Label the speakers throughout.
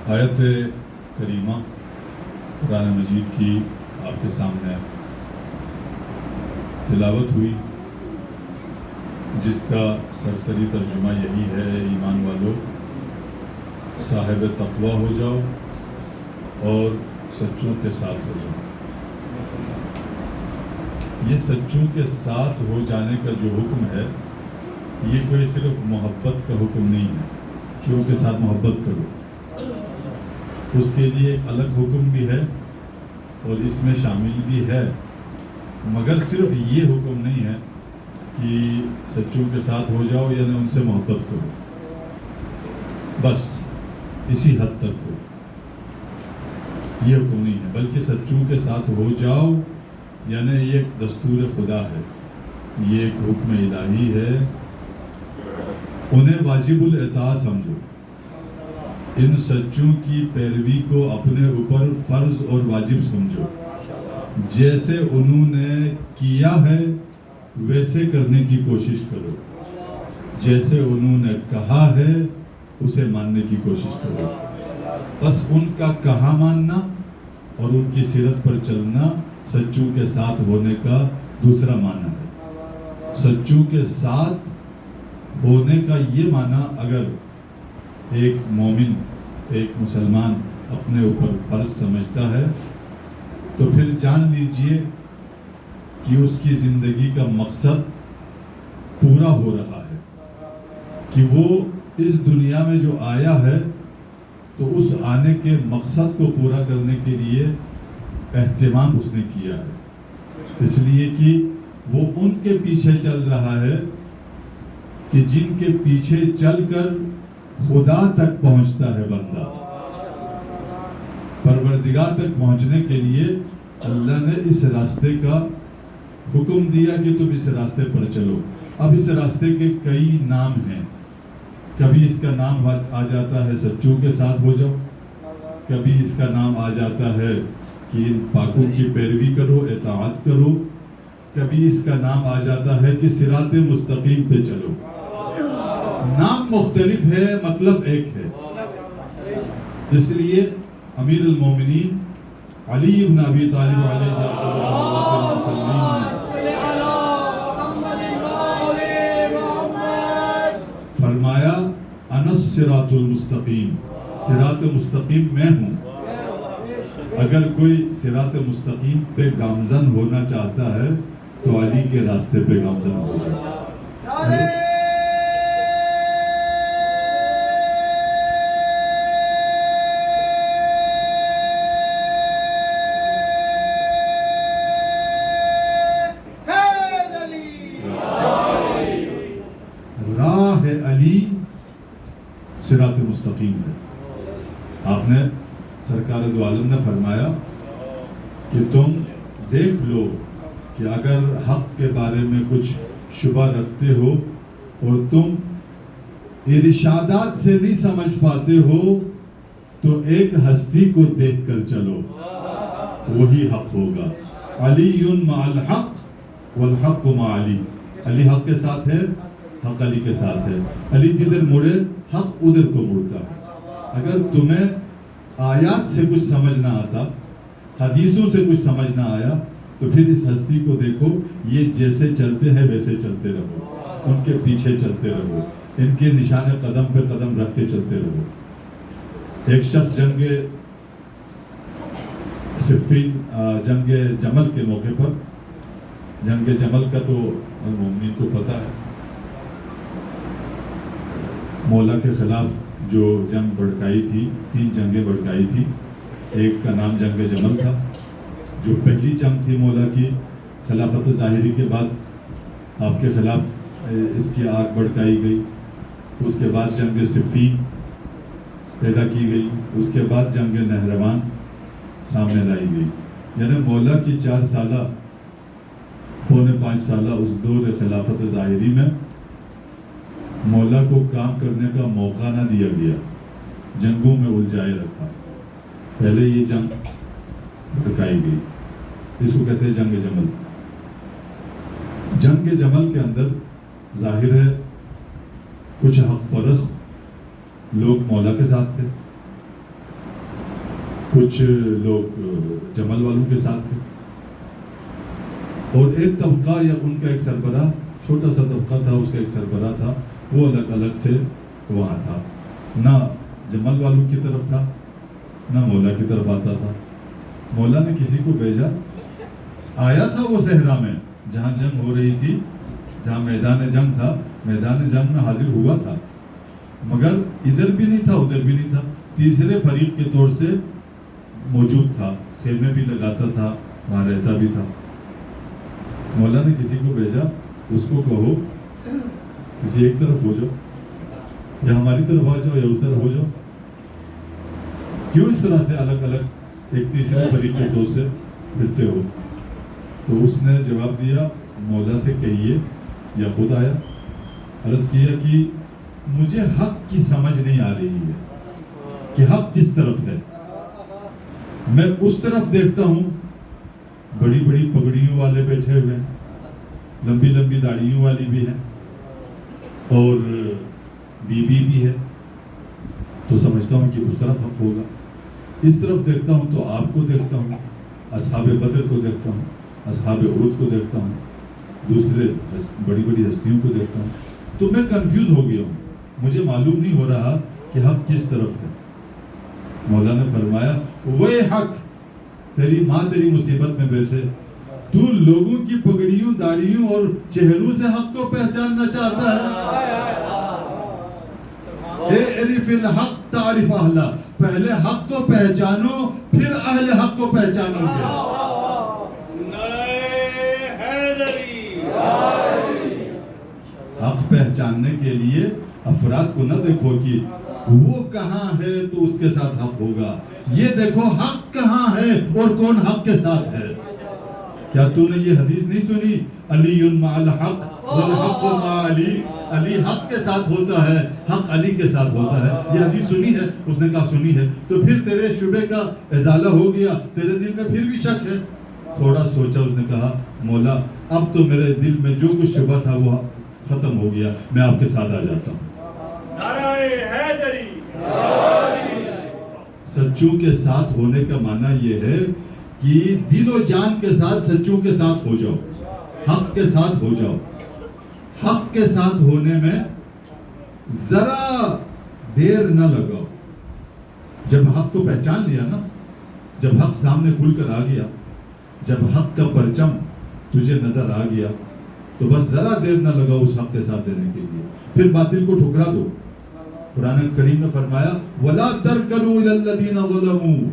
Speaker 1: آیت کریمہ قرآن مجید کی آپ کے سامنے تلاوت ہوئی، جس کا سرسری ترجمہ یہی ہے: ایمان والو، صاحب تقوی ہو جاؤ اور سچوں کے ساتھ ہو جاؤ۔ یہ سچوں کے ساتھ ہو جانے کا جو حکم ہے، یہ کوئی صرف محبت کا حکم نہیں ہے کہ ان کے ساتھ محبت کرو، اس کے لیے ایک الگ حکم بھی ہے اور اس میں شامل بھی ہے، مگر صرف یہ حکم نہیں ہے کہ سچوں کے ساتھ ہو جاؤ یعنی ان سے محبت کرو، بس اسی حد تک ہو، یہ حکم نہیں ہے، بلکہ سچوں کے ساتھ ہو جاؤ یعنی یہ ایک دستور خدا ہے، یہ ایک حکم الہی ہے، انہیں واجب الاطاعت سمجھو، ان سچوں کی پیروی کو اپنے اوپر فرض اور واجب سمجھو، جیسے انہوں نے کیا ہے ویسے کرنے کی کوشش کرو، جیسے انہوں نے کہا ہے اسے ماننے کی کوشش کرو۔ بس ان کا کہا ماننا اور ان کی سیرت پر چلنا سچوں کے ساتھ ہونے کا دوسرا معنی ہے۔ سچوں کے ساتھ ہونے کا یہ معنی اگر ایک مومن، ایک مسلمان اپنے اوپر فرض سمجھتا ہے تو پھر جان لیجئے کہ اس کی زندگی کا مقصد پورا ہو رہا ہے، کہ وہ اس دنیا میں جو آیا ہے تو اس آنے کے مقصد کو پورا کرنے کے لیے اہتمام اس نے کیا ہے، اس لیے کہ وہ ان کے پیچھے چل رہا ہے کہ جن کے پیچھے چل کر خدا تک پہنچتا ہے بندہ۔ پروردگار تک پہنچنے کے لیے اللہ نے اس راستے کا حکم دیا کہ تم اس راستے پر چلو۔ اب اس راستے کے کئی نام ہیں، کبھی اس کا نام آ جاتا ہے سچوں کے ساتھ ہو جاؤ، کبھی اس کا نام آ جاتا ہے کہ ان پاکوں کی پیروی کرو، اطاعت کرو، کبھی اس کا نام آ جاتا ہے کہ صراط مستقیم پہ چلو۔ نام مختلف ہے، مطلب ایک ہے۔ اس لیے امیر المومنین علی بن ابی طالب علیہ وسلم فرمایا انا الصراط المستقیم، صراط مستقیم میں ہوں۔ اگر کوئی صراط مستقیم پہ گامزن ہونا چاہتا ہے تو علی کے راستے پہ گامزن ہو جائے۔ راہ علی صراط مستقیم ہے۔ آپ نے سرکار دو عالم نے فرمایا کہ تم دیکھ لو کہ اگر حق کے بارے میں کچھ شبہ رکھتے ہو اور تم ارشادات سے نہیں سمجھ پاتے ہو تو ایک ہستی کو دیکھ کر چلو، وہی حق ہوگا۔ علی مع الحق والحق مع علی، علی حق کے ساتھ ہے، حق علی کے ساتھ ہے، علی جدھر مڑے حق ادھر کو مڑتا ہے۔ اگر تمہیں آیات سے کچھ سمجھ نہ آتا، حدیثوں سے کچھ سمجھ نہ آیا تو پھر اس ہستی کو دیکھو، یہ جیسے چلتے ہیں ویسے چلتے رہو، ان کے پیچھے چلتے رہو، ان کے نشان قدم پہ قدم رکھ کے چلتے رہو۔ ایک شخص جنگ صفین، جنگ جمل کے موقع پر، جنگ جمل کا تو مومنین کو پتہ ہے، مولا کے خلاف جو جنگ بڑھکائی تھی، 3 جنگیں بڑھکائی تھی، ایک کا نام جنگ جمل تھا، جو پہلی جنگ تھی مولا کی خلافت ظاہری کے بعد آپ کے خلاف اس کی آگ بڑھکائی گئی، اس کے بعد جنگ صفین پیدا کی گئی، اس کے بعد جنگ نہروان سامنے لائی گئی، یعنی مولا کی 4 سالہ، پونے 5 سالہ اس دور خلافت ظاہری میں مولا کو کام کرنے کا موقع نہ دیا گیا، جنگوں میں الجھائے رکھا۔ پہلے یہ جنگ بھڑکائی گئی، اس کو کہتے ہیں جنگ جمل۔ جنگ جمل کے اندر ظاہر ہے کچھ حق پرست لوگ مولا کے ساتھ تھے کچھ لوگ جمل والوں کے ساتھ تھے، اور ایک طبقہ یا ان کا ایک سربراہ، چھوٹا سا طبقہ تھا، اس کا ایک سربراہ تھا، وہ الگ الگ سے وہاں تھا، نہ جمل والوں کی طرف تھا نہ مولا کی طرف آتا تھا۔ مولا نے کسی کو بھیجا، آیا تھا وہ صحرا میں جہاں جنگ ہو رہی تھی، جہاں میدان جنگ تھا، میدان جنگ میں حاضر ہوا تھا، مگر ادھر بھی نہیں تھا ادھر بھی نہیں تھا، تیسرے فریق کے طور سے موجود تھا، خیمے بھی لگاتا تھا، وہاں رہتا بھی تھا۔ مولا نے کسی کو بھیجا، اس کو کہو کسی ایک طرف ہو جاؤ، یا ہماری طرف آ جاؤ یا اس طرف ہو جاؤ، کیوں اس طرح سے الگ الگ ایک تیسرے فریق کے طور سے پھرتے ہو؟ تو اس نے جواب دیا، مولا سے کہیے، یا خود آیا، عرض کیا کہ مجھے حق کی سمجھ نہیں آ رہی ہے کہ حق کس طرف ہے، میں اس طرف دیکھتا ہوں بڑی بڑی پگڑیوں والے بیٹھے ہوئے ہیں، لمبی لمبی داڑھیوں والی بھی ہیں، اور بی بھی ہے، تو سمجھتا ہوں کہ اس طرف حق ہوگا۔ اس طرف دیکھتا ہوں تو آپ کو دیکھتا ہوں، اصحاب بدر کو دیکھتا ہوں، اصحاب احد کو دیکھتا ہوں، دوسرے بڑی بڑی ہستیوں کو دیکھتا ہوں، تو میں کنفیوز ہو گیا ہوں، مجھے معلوم نہیں ہو رہا کہ حق کس طرف ہے۔ مولا نے فرمایا، وہ حق، تیری ماں تیری مصیبت میں بیٹھے، تو لوگوں کی پگڑیوں داڑھیوں اور چہروں سے حق کو پہچاننا چاہتا ہے؟ اعرف الحق تعرف اہلہ، پہلے حق کو پہچانو پھر اہل حق کو پہچانو گے۔ حق پہچاننے کے لیے افراد کو نہ دیکھو کہ وہ کہاں ہے تو اس کے ساتھ حق ہوگا، یہ دیکھو حق کہاں ہے اور کون حق کے ساتھ ہے۔ کیا تو نے یہ حدیث نہیں سنی، علی مع الحق والحق مع علی، علی حق کے ساتھ ہوتا ہے، حق علی کے ساتھ ہوتا ہے؟ یہ حدیث سنی ہے؟ اس نے کہا سنی ہے۔ تو پھر تیرے شبے کا ازالہ ہو گیا، تیرے دل میں پھر بھی شک ہے؟ تھوڑا سوچا، اس نے کہا، مولا اب تو میرے دل میں جو کچھ شبہ تھا وہ ختم ہو گیا، میں آپ کے ساتھ آ جاتا ہوں۔ سچوں کے ساتھ ہونے کا معنی یہ ہے کہ دل و جان کے ساتھ سچوں کے ساتھ ہو جاؤ، حق کے ساتھ ہو جاؤ۔ حق کے ساتھ ہونے میں ذرا دیر نہ لگاؤ۔ جب حق کو پہچان لیا نا، جب حق سامنے کھل کر آ گیا، جب حق کا پرچم تجھے نظر آ گیا، تو بس ذرا دیر نہ لگاؤ اس حق کے ساتھ دینے کے لیے، پھر باطل کو ٹھکرا دو۔ قرآن کریم نے فرمایا، وَلَا تَرْكَنُوا إِلَى الَّذِينَ ظَلَمُوا،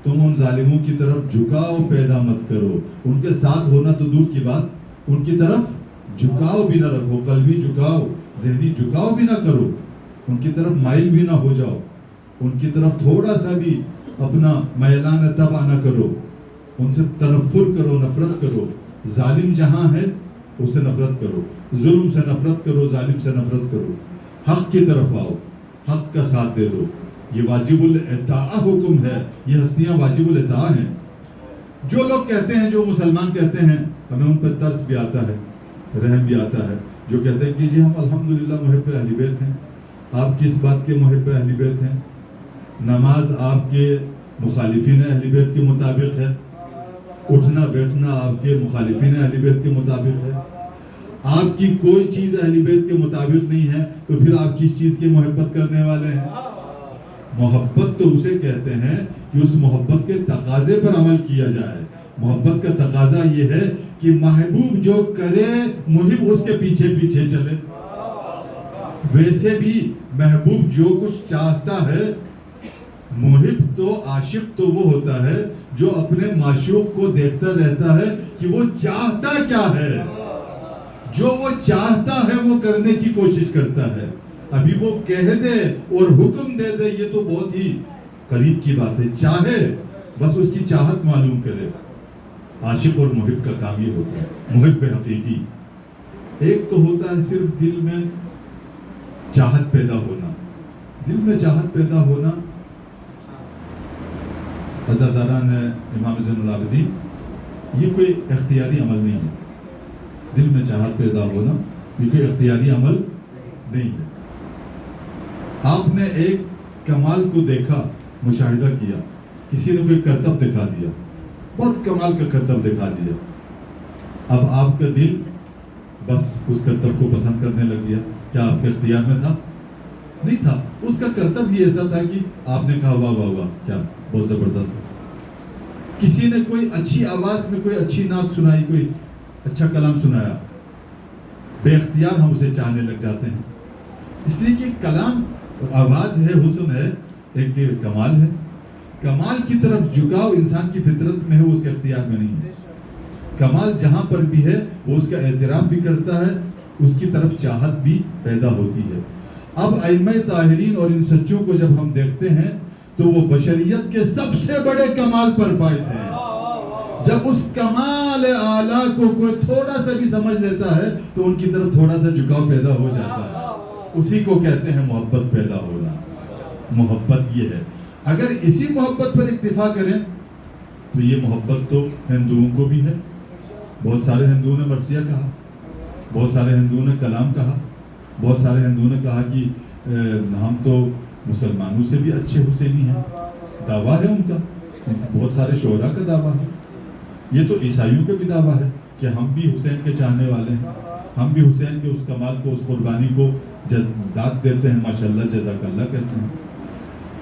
Speaker 1: تم ان ظالموں کی طرف جھکاؤ پیدا مت کرو، ان کے ساتھ ہونا تو دور کی بات، ان کی طرف جھکاؤ بھی نہ رکھو، قلبی جھکاؤ، ذہنی جھکاؤ بھی نہ کرو، ان کی طرف مائل بھی نہ ہو جاؤ، ان کی طرف تھوڑا سا بھی اپنا میلان طبع نہ کرو، ان سے تنفر کرو، نفرت کرو۔ ظالم جہاں ہے اس سے نفرت کرو، ظلم سے نفرت کرو، ظالم سے نفرت کرو، حق کی طرف آؤ، حق کا ساتھ دے دو۔ یہ واجب الاطاعہ حکم ہے، یہ ہستیاں واجب الاطاعہ ہیں۔ جو لوگ کہتے ہیں، جو مسلمان کہتے ہیں، ہمیں ان پر ترس بھی آتا ہے، رحم بھی آتا ہے، جو کہتے ہیں کہ جی ہم الحمدللہ محب اہل بیت ہیں۔ آپ کس بات کے محب اہل بیت ہیں؟ نماز آپ کے مخالفین اہل بیت کے مطابق ہے، اٹھنا بیٹھنا آپ کے مخالفین اہل بیت کے مطابق ہے، آپ کی کوئی چیز اہل بیت کے مطابق نہیں ہے، تو پھر آپ کس چیز کی محبت کرنے والے ہیں؟ محبت تو اسے کہتے ہیں کہ اس محبت کے تقاضے پر عمل کیا جائے۔ محبت کا تقاضا یہ ہے کہ محبوب جو کرے محب اس کے پیچھے پیچھے چلے۔ ویسے بھی محبوب جو کچھ چاہتا ہے، محب تو عاشق تو وہ ہوتا ہے جو اپنے معشوق کو دیکھتا رہتا ہے کہ وہ چاہتا کیا ہے، جو وہ چاہتا ہے وہ کرنے کی کوشش کرتا ہے۔ ابھی وہ کہہ دے اور حکم دے دے یہ تو بہت ہی قریب کی بات ہے، چاہے بس اس کی چاہت معلوم کرے۔ عاشق اور محب کا کام یہ ہوتا ہے۔ محب حقیقی ایک تو ہوتا ہے صرف دل میں چاہت پیدا ہونا، دل میں چاہت پیدا ہونا۔ عزاداران امام زین العابدین، یہ کوئی اختیاری عمل نہیں ہے، دل میں چاہت پیدا ہونا یہ کوئی اختیاری عمل نہیں ہے۔ آپ نے ایک کمال کو دیکھا، مشاہدہ کیا کسی نے کوئی کرتب دکھا دیا، بہت کمال کا کرتب دکھا دیا، اب آپ کا دل بس اس کرتب کو پسند کرنے لگ گیا. کیا آپ کے اختیار میں تھا؟ نہیں تھا. اس کا کرتب ہی ایسا تھا کہ آپ نے کہا واہ واہ واہ کیا بہت زبردست. کسی نے کوئی اچھی آواز میں کوئی اچھی نعت سنائی، کوئی اچھا کلام سنایا، بے اختیار ہم اسے چاہنے لگ جاتے ہیں، اس لیے کہ کلام آواز ہے، حسن ہے، ایک کمال ہے. کمال کی طرف جھکاؤ انسان کی فطرت میں ہے، وہ اس کے اختیار میں نہیں ہے. کمال جہاں پر بھی ہے وہ اس کا اعتراف بھی کرتا ہے، اس کی طرف چاہت بھی پیدا ہوتی ہے. اب ائمہ طاہرین اور ان سچوں کو جب ہم دیکھتے ہیں تو وہ بشریت کے سب سے بڑے کمال پر فائز ہیں. جب اس کمال اعلیٰ کو کوئی تھوڑا سا بھی سمجھ لیتا ہے تو ان کی طرف تھوڑا سا جھکاؤ پیدا ہو جاتا ہے. اسی کو کہتے ہیں محبت پیدا ہونا. محبت یہ ہے. اگر اسی محبت پر اکتفا کریں تو یہ محبت تو ہندوؤں کو بھی ہے. بہت سارے ہندوؤں نے مرثیہ کہا، بہت سارے ہندوؤں نے کلام کہا، بہت سارے ہندوؤں نے کہا کہ ہم تو مسلمانوں سے بھی اچھے حسینی ہیں. دعویٰ ہے ان کا، بہت سارے شعراء کا دعویٰ ہے. یہ تو عیسائیوں کا بھی دعویٰ ہے کہ ہم بھی حسین کے چاہنے والے ہیں، ہم بھی حسین کے اس کمال کو، اس قربانی کو داد دیتے ہیں، ماشاءاللہ جزاک اللہ کہتے ہیں.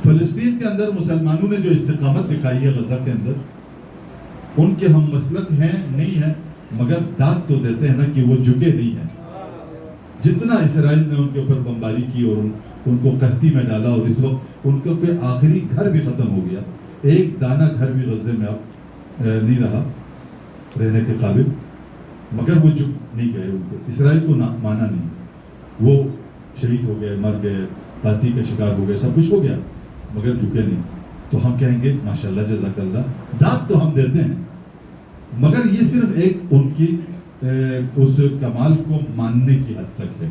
Speaker 1: فلسطین کے اندر مسلمانوں نے جو استقامت دکھائی ہے غزہ کے اندر، ان کے ہم مسلک ہیں نہیں ہیں، مگر داد تو دیتے ہیں نا کہ وہ جھکے نہیں ہیں. جتنا اسرائیل نے ان کے اوپر بمباری کی اور ان کو قحطی میں ڈالا، اور اس وقت ان کا کوئی آخری گھر بھی ختم ہو گیا، ایک دانہ گھر بھی غزے میں اب نہیں رہا رہنے کے قابل، مگر وہ جھک نہیں گئے. ان کو اسرائیل کو مانا نہیں، وہ شہید ہو گئے، مر گئے، قحطی کا شکار ہو گئے، سب کچھ ہو گیا، مگر جھکے نہیں. تو ہم کہیں گے ماشاءاللہ جزاک اللہ، داد تو ہم دیتے ہیں، مگر یہ صرف ایک ان کی اس کمال کو ماننے کی حد تک ہے.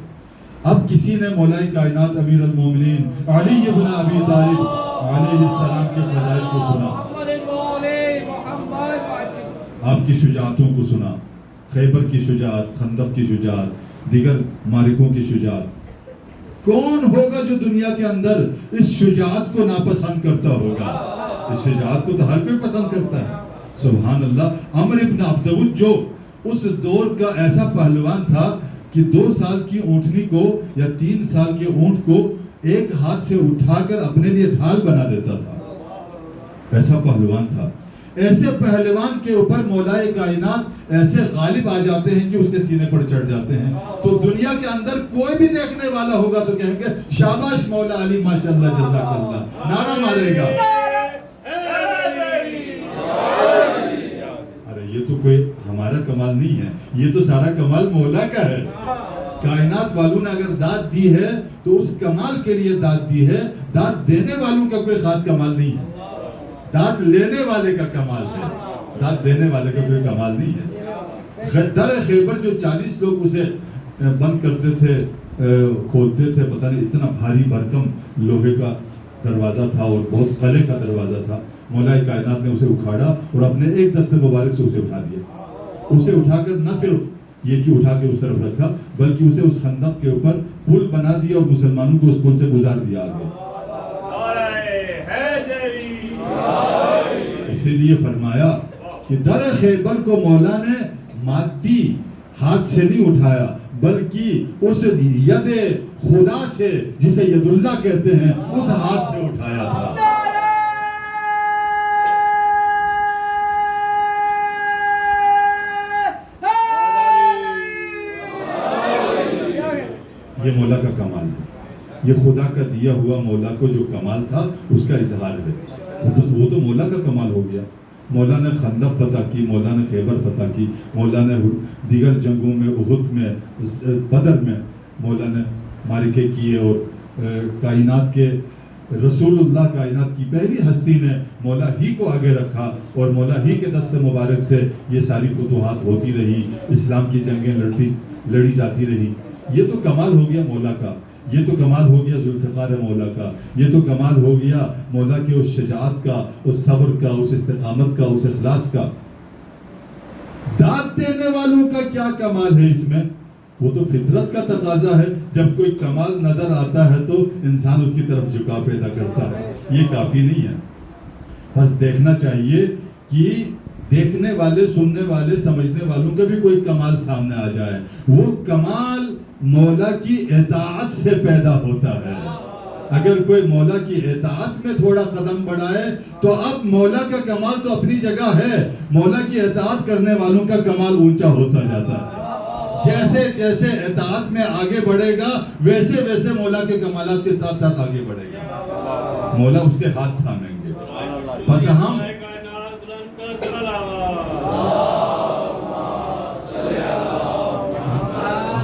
Speaker 1: اب کسی نے مولا کائنات امیر المومنین علی بن ابی طالب علیہ السلام کے فضائل کو سنا، آپ کی شجاعتوں کو سنا، خیبر کی شجاعت، خندق کی شجاعت، دیگر معرکوں کی شجاعت. کون ہوگا جو دنیا کے اندر اس شجاعت کو ناپسند کرتا ہوگا؟ اس شجاعت کو تو ہر کوئی پسند کرتا ہے. سبحان اللہ. عمر ابن عبدود جو اس دور کا ایسا پہلوان تھا کہ 2 سال کی اونٹنی کو یا 3 سال کے اونٹ کو ایک ہاتھ سے اٹھا کر اپنے لیے ڈھال بنا دیتا تھا، ایسا پہلوان تھا. ایسے پہلوان کے اوپر مولا کائنات ایسے غالب آ جاتے ہیں کہ اس کے سینے پر چڑھ جاتے ہیں. تو دنیا کے اندر کوئی بھی دیکھنے والا ہوگا تو کہیں گے شاباش مولا علی، ماشاءاللہ جزاک اللہ، نعرہ مارے گا. یہ تو کوئی ہمارا کمال نہیں ہے، یہ تو سارا کمال مولا کا ہے. کائنات والوں نے اگر داد دی ہے تو اس کمال کے لیے داد دی ہے. داد دینے والوں کا کوئی خاص کمال نہیں ہے، داد لینے والے کا کمال ہے، داد دینے والے کا کوئی کمال نہیں ہے. در خیبر جو 40 لوگ اسے بند کرتے تھے، کھولتے تھے، پتہ نہیں اتنا بھاری بھرکم لوہے کا دروازہ تھا اور بہت قلعے کا دروازہ تھا. مولا کائنات نے اسے اکھاڑا اور اپنے ایک دست مبارک سے اسے اٹھا دیا. اسے اٹھا کر نہ صرف یہ کہ اٹھا کے اس طرف رکھا، بلکہ اسے اس خندق کے اوپر پل بنا دیا اور مسلمانوں کو اس پل سے گزار دیا آگے. اسی لیے فرمایا کہ در خیبر کو مولا نے مادی ہاتھ سے نہیں اٹھایا، بلکہ اس ید خدا سے، جسے ید اللہ کہتے ہیں، اس ہاتھ سے اٹھایا تھا. یہ مولا کا کمال ہے، یہ خدا کا دیا ہوا مولا کو جو کمال تھا اس کا اظہار ہے. وہ تو مولا کا کمال ہو گیا. مولا نے خندق فتح کی، مولا نے خیبر فتح کی، مولا نے دیگر جنگوں میں، احد میں، بدر میں مولا نے معرکے کیے، اور کائنات کے رسول اللہ، کائنات کی پہلی ہستی نے مولا ہی کو آگے رکھا، اور مولا ہی کے دست مبارک سے یہ ساری فتوحات ہوتی رہی، اسلام کی جنگیں لڑی جاتی رہی. یہ تو کمال ہو گیا مولا کا، یہ تو کمال ہو گیا ذوالفقار مولا کا، یہ تو کمال ہو گیا مولا کے اس شجاعت کا، اس صبر کا، اس استقامت کا، اس اخلاص کا. داد دینے والوں کا کیا کمال ہے اس میں؟ وہ تو فطرت کا تقاضا ہے. جب کوئی کمال نظر آتا ہے تو انسان اس کی طرف جھکاؤ پیدا کرتا ہے. یہ کافی نہیں ہے. بس دیکھنا چاہیے کہ دیکھنے والے، سننے والے، سمجھنے والوں کا بھی کوئی کمال سامنے آ جائے. وہ کمال مولا کی اطاعت سے پیدا ہوتا ہے. اگر کوئی مولا کی اطاعت میں تھوڑا قدم بڑھائے تو اب مولا کا کمال تو اپنی جگہ ہے، مولا کی اطاعت کرنے والوں کا کمال اونچا ہوتا جاتا ہے. جیسے جیسے اطاعت میں آگے بڑھے گا ویسے ویسے مولا کے کمالات کے ساتھ ساتھ آگے بڑھے گا. مولا اس کے ہاتھ تھامیں گے. بس ہم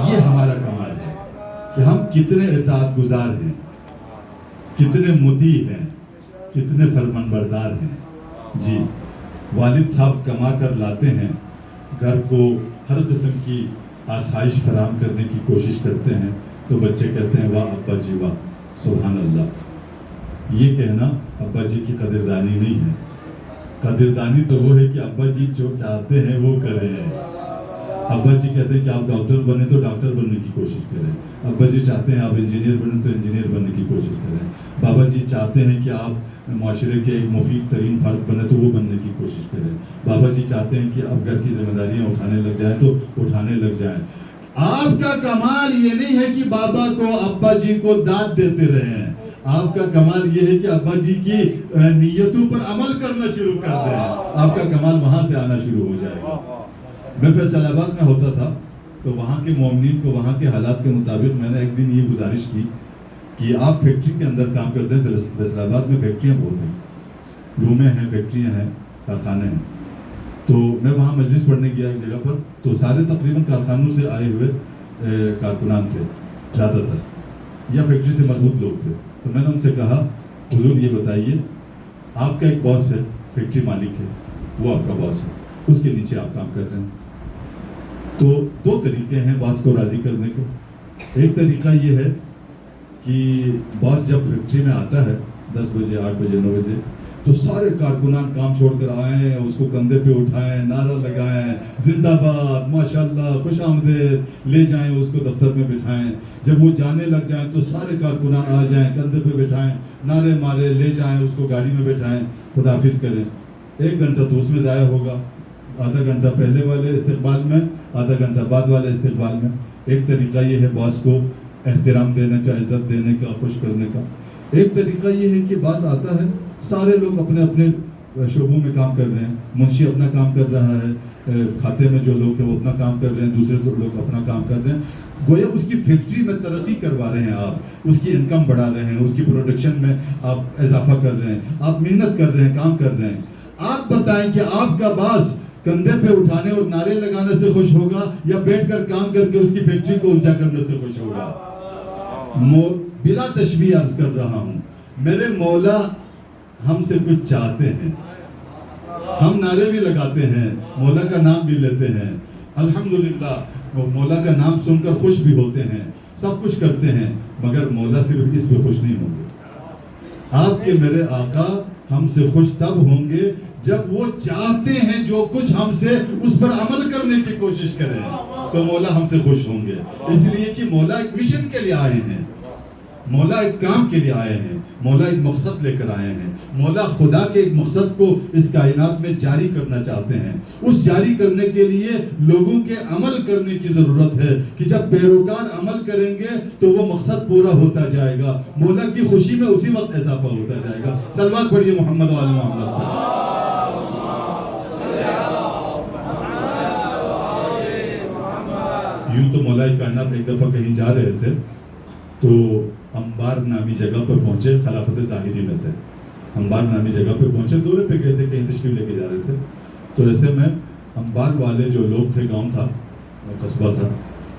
Speaker 1: یہ ہمارا کمال ہے کہ ہم کتنے اطاعت گزار ہیں، کتنے مطیع ہیں، کتنے فرمان بردار ہیں. جی والد صاحب کما کر لاتے ہیں، گھر کو ہر قسم کی آسائش فراہم کرنے کی کوشش کرتے ہیں تو بچے کہتے ہیں واہ ابا جی واہ سبحان اللہ. یہ کہنا ابا جی کی قدردانی نہیں ہے. قدردانی تو وہ ہے کہ ابا جی جو چاہتے ہیں وہ کریں. ابا جی کہتے ہیں کہ آپ ڈاکٹر بنے تو ڈاکٹر بننے کی کوشش کریں. ابا جی چاہتے ہیں آپ انجینئر بنے تو انجینئر بننے کی کوشش کریں. بابا جی چاہتے ہیں کہ آپ معاشرے کے ایک مفید ترین فرد بنے تو وہ بننے کی کوشش کریں. بابا جی چاہتے ہیں کہ اب گھر کی ذمہ داریاں اٹھانے لگ جائیں تو اٹھانے لگ جائیں. آپ کا کمال یہ نہیں ہے کہ بابا کو ابا جی کو داد دیتے رہیں. آپ کا کمال یہ ہے کہ ابا جی کی نیتوں پر عمل کرنا شروع کر دیں. آپ کا کمال وہاں سے آنا شروع ہو جائے گا. میں فیصل آباد میں ہوتا تھا تو وہاں کے مومنین کو وہاں کے حالات کے مطابق میں نے ایک دن یہ گزارش کی کہ آپ فیکٹری کے اندر کام کرتے ہیں. فیصل آباد میں فیکٹریاں بہت ہیں، رومیں ہیں، فیکٹریاں ہیں، کارخانے ہیں. تو میں وہاں مجلس پڑھنے گیا ایک جگہ پر تو سارے تقریباً کارخانوں سے آئے ہوئے کارکنان تھے زیادہ تر، یا فیکٹری سے مربوط لوگ تھے. تو میں نے ان سے کہا حضور یہ بتائیے آپ کا ایک باس ہے، فیکٹری مالک ہے، وہ آپ کا باس ہے، اس کے نیچے آپ کام کر رہے ہیں. تو دو طریقے ہیں باس کو راضی کرنے کے. ایک طریقہ یہ ہے کہ باس جب فیکٹری میں آتا ہے 10 بجے 8 بجے 9 بجے تو سارے کارکنان کام چھوڑ کر آئیں، اس کو کندھے پہ اٹھائیں، نعرہ لگائیں، زندہ باد، ماشاءاللہ، خوش آمدید، لے جائیں اس کو دفتر میں بٹھائیں. جب وہ جانے لگ جائیں تو سارے کارکنان آ جائیں، کندھے پہ بٹھائیں، نعرے مارے، لے جائیں اس کو گاڑی میں بٹھائیں، خداحافظ کریں. 1 گھنٹہ تو اس میں ضائع ہوگا، آدھا گھنٹہ پہلے والے استقبال میں، آدھا گھنٹہ بعد والے استقبال میں. ایک طریقہ یہ ہے باس کو احترام دینے کا، عزت دینے کا، خوش کرنے کا. ایک طریقہ یہ ہے کہ باس آتا ہے، سارے لوگ اپنے اپنے شعبوں میں کام کر رہے ہیں، منشی اپنا کام کر رہا ہے، کھاتے میں جو لوگ ہیں وہ اپنا کام کر رہے ہیں، دوسرے لوگ اپنا کام کر رہے ہیں. گویا اس کی فیکٹری میں ترقی کروا رہے ہیں آپ، اس کی انکم بڑھا رہے ہیں، اس کی پروڈکشن میں آپ اضافہ کر رہے ہیں، آپ محنت کر رہے ہیں، کام کر رہے ہیں. آپ بتائیں کہ آپ کا باس کندھے پہ اٹھانے اور نعرے لگانے سے خوش ہوگا یا بیٹھ کر کام کر کے اس کی فیکٹری کو اونچا کرنے سے خوش ہوگا؟ بلا تشبیہ عرض کر رہا ہوں، میرے مولا ہم سے کچھ چاہتے ہیں، ہم نعرے بھی لگاتے ہیں، مولا کا نام بھی لیتے ہیں، الحمدللہ مولا کا نام سن کر خوش بھی ہوتے ہیں، سب کچھ کرتے ہیں، مگر مولا صرف اس پہ خوش نہیں ہوں گے. آپ کے میرے آقا ہم سے خوش تب ہوں گے جب وہ چاہتے ہیں جو کچھ ہم سے اس پر عمل کرنے کی کوشش کریں تو مولا ہم سے خوش ہوں گے. اس لیے کہ مولا ایک مشن کے لیے آئے ہیں، مولا ایک کام کے لیے آئے ہیں، مولا ایک مقصد لے کر آئے ہیں. مولا خدا کے ایک مقصد کو اس کائنات میں جاری کرنا چاہتے ہیں. اس جاری کرنے کے لیے لوگوں کے عمل کرنے کی ضرورت ہے کہ جب پیروکار عمل کریں گے تو وہ مقصد پورا ہوتا جائے گا، مولا کی خوشی میں اسی وقت اضافہ ہوتا جائے گا. صلوات پڑھیے محمد و آل محمد. یوں تو مولا کائنات ایک دفعہ کہیں جا رہے تھے تو انبار نامی جگہ پر پہنچے، خلافت ظاہری میں تھے. انبار نامی جگہ پہ پہنچے، دورے پہ گئے تھے، کہیں تشریف لے کے جا رہے تھے. تو ایسے میں انبار والے جو لوگ تھے، گاؤں تھا، قصبہ تھا،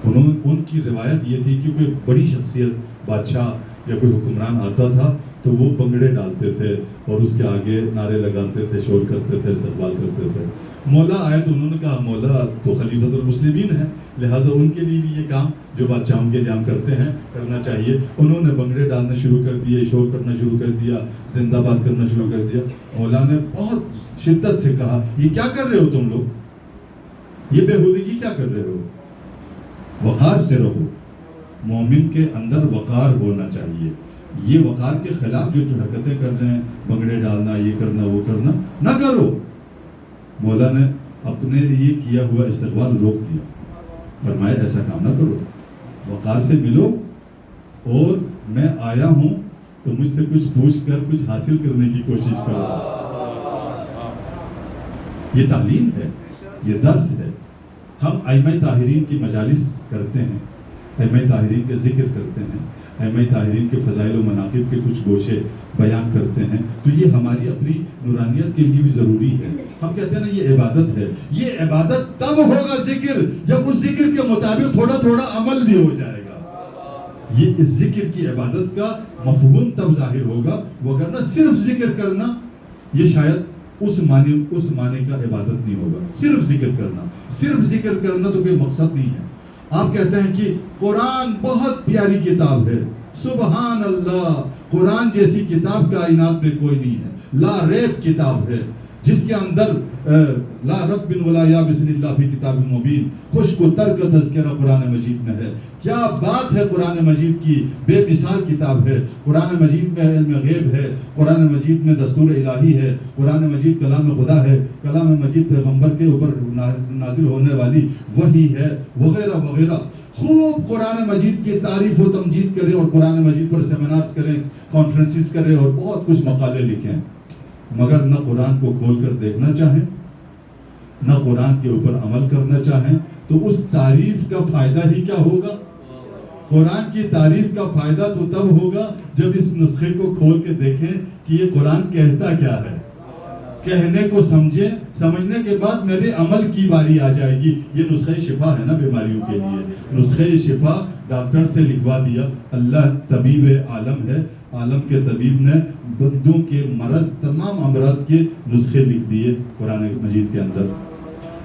Speaker 1: ان کی روایت یہ تھی کہ کوئی بڑی شخصیت، بادشاہ یا کوئی حکمران آتا تھا تو وہ بنگڑے ڈالتے تھے اور اس کے آگے نعرے لگاتے تھے، شور کرتے تھے، استقبال کرتے تھے. مولا آئے تو انہوں نے کہا مولا تو خلیفۃ المسلمین ہے، لہٰذا ان کے لیے بھی یہ کام جو بادشاہوں کے لیے ہم کرتے ہیں کرنا چاہیے. انہوں نے بنگڑے ڈالنا شروع کر دیے، شور کرنا شروع کر دیا، زندہ باد کرنا شروع کر دیا. مولا نے بہت شدت سے کہا یہ کیا کر رہے ہو تم لوگ، یہ بےہودگی کیا کر رہے ہو؟ وقار سے رہو. مومن کے اندر وقار ہونا چاہیے. یہ وقار کے خلاف جو حرکتیں کر رہے ہیں، بنگڑے ڈالنا، یہ کرنا وہ کرنا، نہ کرو. مولا نے اپنے لیے کیا ہوا استقبال روک دیا، فرمایا ایسا کام نہ کرو، وقار سے ملو، اور میں آیا ہوں تو مجھ سے کچھ پوچھ کر کچھ حاصل کرنے کی کوشش کرو. یہ تعلیم ہے، یہ درس ہے. ہم ائمہ طاہرین کی مجالس کرتے ہیں، ائمہ طاہرین کے ذکر کرتے ہیں، ائمہ طاہرین کے فضائل و مناقب کے کچھ گوشے بیان کرتے ہیں، تو یہ ہماری اپنی نورانیت کے لیے بھی ضروری ہے. ہم کہتے ہیں نا یہ عبادت ہے. یہ عبادت تب ہوگا ذکر جب اس ذکر کے مطابق تھوڑا تھوڑا عمل بھی ہو جائے گا. یہ اس ذکر کی عبادت کا مفہوم تب ظاہر ہوگا. وہ کرنا صرف ذکر کرنا، یہ شاید اس معنی کا عبادت نہیں ہوگا. صرف ذکر کرنا تو کوئی مقصد نہیں ہے. آپ کہتے ہیں کہ قرآن بہت پیاری کتاب ہے، سبحان اللہ، قرآن جیسی کتاب کائنات میں کوئی نہیں ہے، لا ریب کتاب ہے، جس کے اندر لا رب ولا یا بسم اللہ فی کتاب مبین، خشک و تر کا تذکرہ قرآن مجید میں ہے. کیا بات ہے قرآن مجید کی، بے مثال کتاب ہے. قرآن مجید میں علم غیب ہے، قرآن مجید میں دستور الہی ہے، قرآن مجید کلام خدا ہے، کلام مجید پیغمبر کے اوپر نازل ہونے والی وحی ہے، وغیرہ وغیرہ. خوب قرآن مجید کی تعریف و تمجید کریں، اور قرآن مجید پر سیمینارز کریں، کانفرنسز کریں، اور بہت کچھ مقالے لکھیں، مگر نہ قرآن کو کھول کر دیکھنا چاہیں، نہ قرآن کے اوپر عمل کرنا چاہیں، تو اس تعریف کا فائدہ ہی کیا ہوگا؟ قرآن کی تعریف کا فائدہ تو تب ہوگا جب اس نسخے کو کھول کے دیکھیں کہ یہ قرآن کہتا کیا ہے. کہنے کو سمجھیں، سمجھنے کے بعد میرے عمل کی باری آ جائے گی. یہ نسخہ شفا ہے نا بیماریوں کے لیے. نسخہ شفا ڈاکٹر سے لکھوا دیا. اللہ طبیب عالم ہے، عالم کے طبیب نے بندوں کے مرض، تمام امراض کے نسخے لکھ دیے قرآن مجید کے اندر.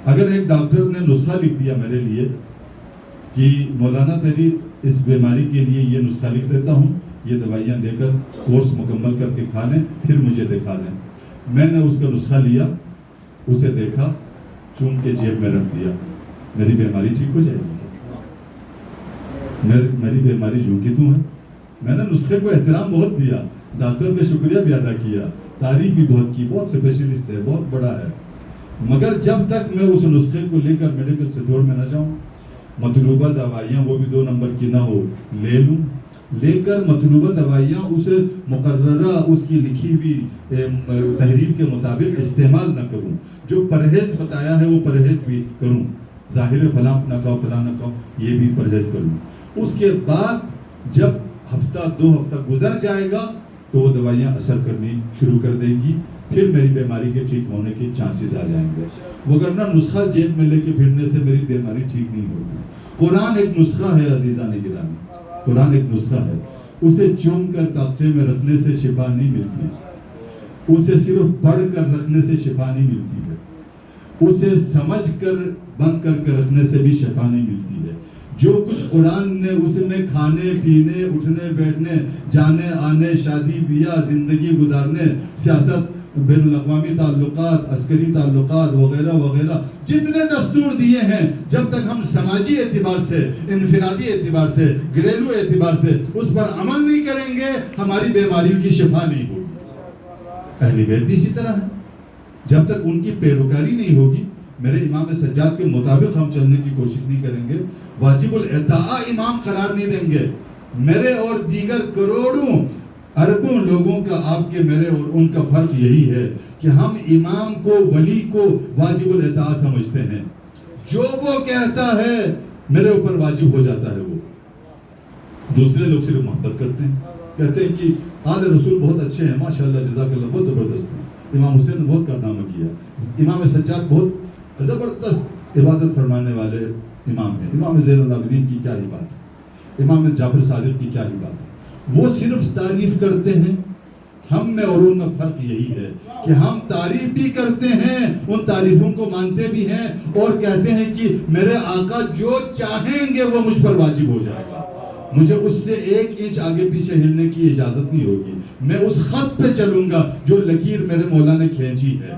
Speaker 1: اگر ایک ڈاکٹر نے نسخہ لکھ دیا میرے لیے کہ مولانا تیری اس بیماری کے لیے یہ نسخہ لکھ دیتا ہوں، یہ دوائیاں لے کر کورس مکمل کر کے کھا لیں، پھر مجھے دکھا دیں. میں نے اس کا نسخہ لیا، اسے دیکھا، چون کے جیب میں رکھ دیا. میری بیماری ٹھیک ہو جائے گی؟ میری بیماری جو کی تو ہے. میں نے نسخے کو احترام بہت دیا، ڈاکٹر کا شکریہ بھی ادا کیا، تعریف بھی بہت کی، بہت اسپیشلسٹ ہے، بہت بڑا ہے. مگر جب تک میں اس نسخے کو لے کر میڈیکل اسٹور میں نہ جاؤں، مطلوبہ دوائیاں وہ بھی 2 نمبر کی نہ ہو لے لوں، لے کر مطلوبہ دوائیاں اسے مقررہ اس کی لکھی ہوئی تحریر کے مطابق استعمال نہ کروں، جو پرہیز بتایا ہے وہ پرہیز بھی کروں، ظاہر فلاں نہ کھاؤ فلاں نہ کھاؤ، یہ بھی پرہیز کروں. اس کے بعد جب ہفتہ 2 ہفتہ گزر جائے گا تو وہ دوائیاں اثر کرنی شروع کر دیں گی، پھر میری بیماری کے ٹھیک ہونے کے چانسز آ جائیں گے. وگرنہ نسخہ جیب میں لے کے پھرنے سے میری بیماری ٹھیک نہیں ہوگی. قرآن ایک نسخہ ہے عزیزان گرامی، قرآن ایک نسخہ ہے. اسے چوم کر تاقچے میں رکھنے سے شفا نہیں ملتی، اسے صرف پڑھ کر رکھنے سے شفا نہیں ملتی ہے، اسے سمجھ کر بند کر کے رکھنے سے بھی شفا نہیں ملتی ہے. جو کچھ قرآن نے اس میں کھانے پینے، اٹھنے بیٹھنے، جانے آنے، شادی بیاہ، زندگی گزارنے، سیاست، بین الاقوامی تعلقات، عسکری تعلقات وغیرہ وغیرہ جتنے دستور دیے ہیں، جب تک ہم سماجی اعتبار سے، انفرادی اعتبار سے، گھریلو اعتبار سے اس پر عمل نہیں کریں گے، ہماری بیماریوں کی شفا نہیں ہوگی. اہل بیت بھی اسی طرح ہے. جب تک ان کی پیروکاری نہیں ہوگی، میرے امام سجاد کے مطابق ہم چلنے کی کوشش نہیں کریں گے، واجب الاطاعہ امام قرار نہیں دیں گے. میرے اور دیگر کروڑوں اربوں لوگوں کا، آپ کے میرے اور ان کا فرق یہی ہے کہ ہم امام کو، ولی کو واجب الاطاعہ سمجھتے ہیں. جو وہ کہتا ہے میرے اوپر واجب ہو جاتا ہے. وہ دوسرے لوگ صرف محبت کرتے ہیں، کہتے ہیں کہ آل رسول بہت اچھے ہیں، ماشاءاللہ جزاک اللہ، بہت زبردست ہیں. امام حسین نے بہت کارنامہ کیا. امام سجاد بہت زبردست عبادت فرمانے والے امام ہیں. امام زین العابدین کی کیا ہی بات ہے، امام جعفر صادق کی کیا ہی بات ہے. وہ صرف تعریف کرتے ہیں. ہم میں اور ان میں فرق یہی ہے کہ ہم تعریف بھی کرتے ہیں، ان تعریفوں کو مانتے بھی ہیں، اور کہتے ہیں کہ میرے آقا جو چاہیں گے وہ مجھ پر واجب ہو جائے گا. مجھے اس سے 1 انچ آگے پیچھے ہلنے کی اجازت نہیں ہوگی. میں اس خط پہ چلوں گا جو لکیر میرے مولا نے کھینچی ہے.